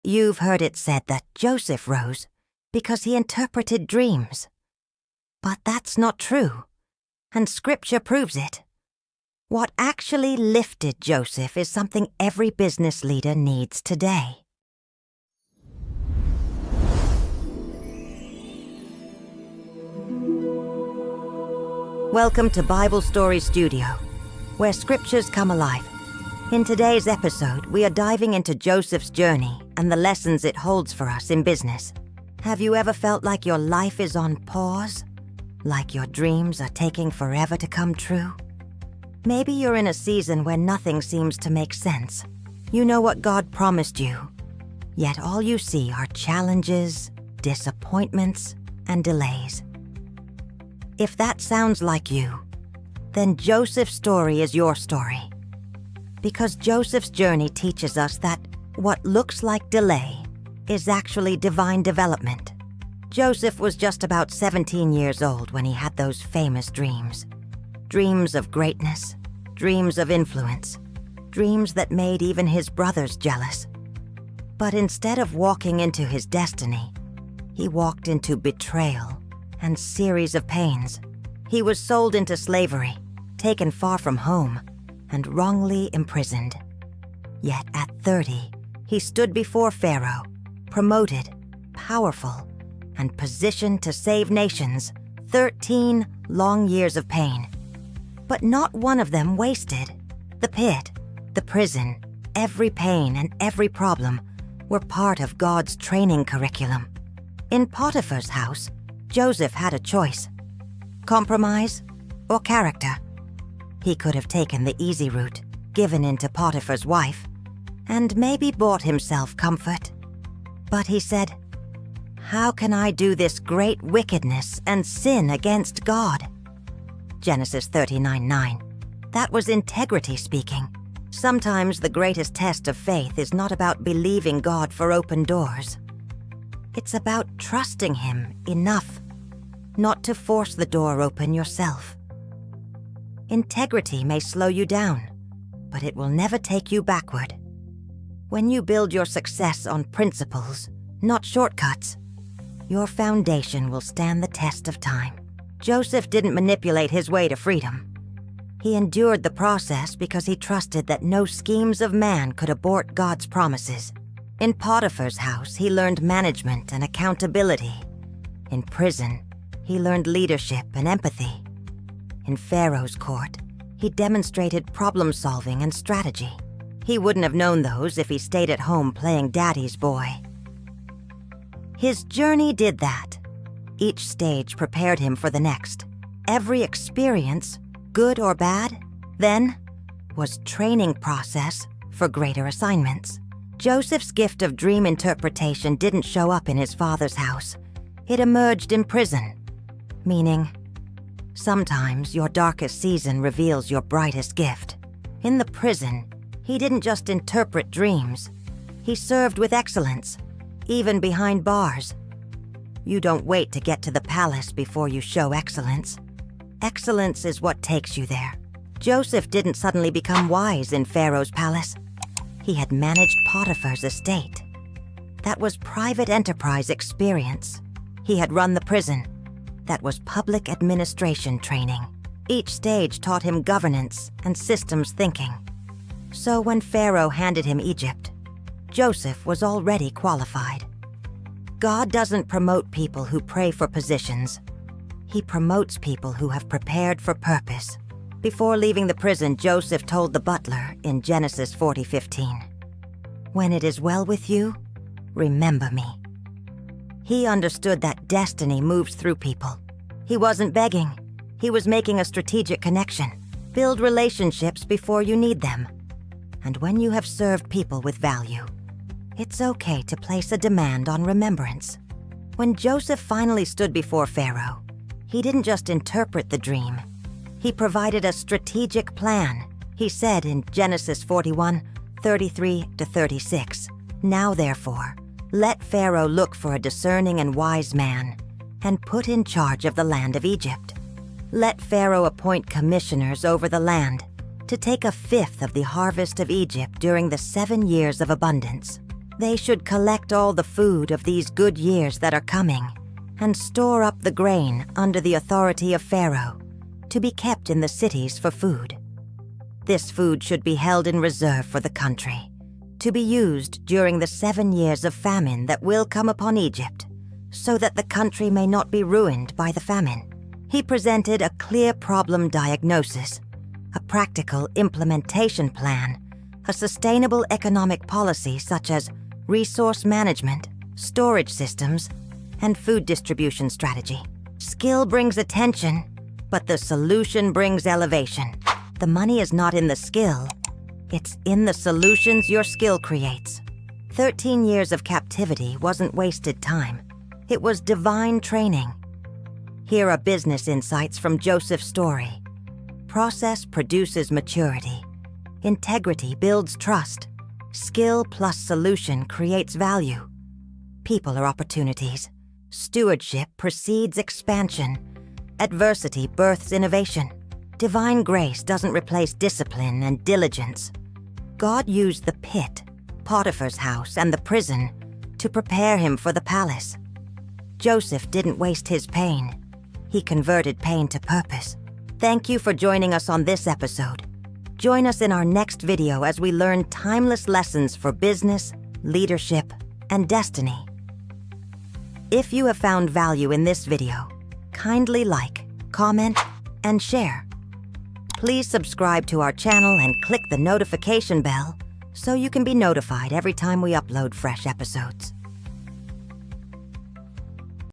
You've heard it said that Joseph rose because he interpreted dreams. But that's not true, and Scripture proves it. What actually lifted Joseph is something every business leader needs today. Welcome to Bible Story Studio, where scriptures come alive. In today's episode, we are diving into Joseph's journey and the lessons it holds for us in business. Have you ever felt like your life is on pause? Like your dreams are taking forever to come true? Maybe you're in a season where nothing seems to make sense. You know what God promised you, yet all you see are challenges, disappointments, and delays. If that sounds like you, then Joseph's story is your story. Because Joseph's journey teaches us that what looks like delay is actually divine development. Joseph was just about 17 years old when he had those famous dreams. Dreams of greatness, dreams of influence, dreams that made even his brothers jealous. But instead of walking into his destiny, he walked into betrayal and series of pains. He was sold into slavery, taken far from home, and wrongly imprisoned. Yet at 30, he stood before Pharaoh, promoted, powerful, and positioned to save nations. 13 long years of pain. But not one of them wasted. The pit, the prison, every pain and every problem were part of God's training curriculum. In Potiphar's house, Joseph had a choice: compromise or character. He could have taken the easy route, given in to Potiphar's wife, and maybe bought himself comfort. But he said, "How can I do this great wickedness and sin against God?" Genesis 39:9. That was integrity speaking. Sometimes the greatest test of faith is not about believing God for open doors. It's about trusting Him enough not to force the door open yourself. Integrity may slow you down, but it will never take you backward. When you build your success on principles, not shortcuts, your foundation will stand the test of time. Joseph didn't manipulate his way to freedom. He endured the process because he trusted that no schemes of man could abort God's promises. In Potiphar's house, he learned management and accountability. In prison, he learned leadership and empathy. In Pharaoh's court, he demonstrated problem-solving and strategy. He wouldn't have known those if he stayed at home playing daddy's boy. His journey did that. Each stage prepared him for the next. Every experience, good or bad, then was training process for greater assignments. Joseph's gift of dream interpretation didn't show up in his father's house. It emerged in prison, meaning sometimes your darkest season reveals your brightest gift. In the prison, he didn't just interpret dreams. He served with excellence, even behind bars. You don't wait to get to the palace before you show excellence. Excellence is what takes you there. Joseph didn't suddenly become wise in Pharaoh's palace. He had managed Potiphar's estate. That was private enterprise experience. He had run the prison. That was public administration training. Each stage taught him governance and systems thinking. So when Pharaoh handed him Egypt, Joseph was already qualified. God doesn't promote people who pray for positions. He promotes people who have prepared for purpose. Before leaving the prison, Joseph told the butler in Genesis 40:15, "When it is well with you, remember me." He understood that destiny moves through people. He wasn't begging. He was making a strategic connection. Build relationships before you need them. And when you have served people with value, it's okay to place a demand on remembrance. When Joseph finally stood before Pharaoh, he didn't just interpret the dream. He provided a strategic plan. He said in Genesis 41:33-36, "Now therefore, let Pharaoh look for a discerning and wise man, and put in charge of the land of Egypt. Let Pharaoh appoint commissioners over the land, to take 1/5 of the harvest of Egypt during the 7 years of abundance. They should collect all the food of these good years that are coming and store up the grain under the authority of Pharaoh to be kept in the cities for food. This food should be held in reserve for the country, to be used during the 7 years of famine that will come upon Egypt, so that the country may not be ruined by the famine. He presented a clear problem diagnosis, a practical implementation plan, a sustainable economic policy such as resource management, storage systems, and food distribution strategy. Skill brings attention, but the solution brings elevation. The money is not in the skill, it's in the solutions your skill creates. 13 years of captivity wasn't wasted time. It was divine training. Here are business insights from Joseph's story. Process produces maturity. Integrity builds trust. Skill plus solution creates value. People are opportunities. Stewardship precedes expansion. Adversity births innovation. Divine grace doesn't replace discipline and diligence. God used the pit, Potiphar's house, and the prison to prepare him for the palace. Joseph didn't waste his pain. He converted pain to purpose. Thank you for joining us on this episode. Join us in our next video as we learn timeless lessons for business, leadership, and destiny. If you have found value in this video, kindly like, comment, and share. Please subscribe to our channel and click the notification bell so you can be notified every time we upload fresh episodes.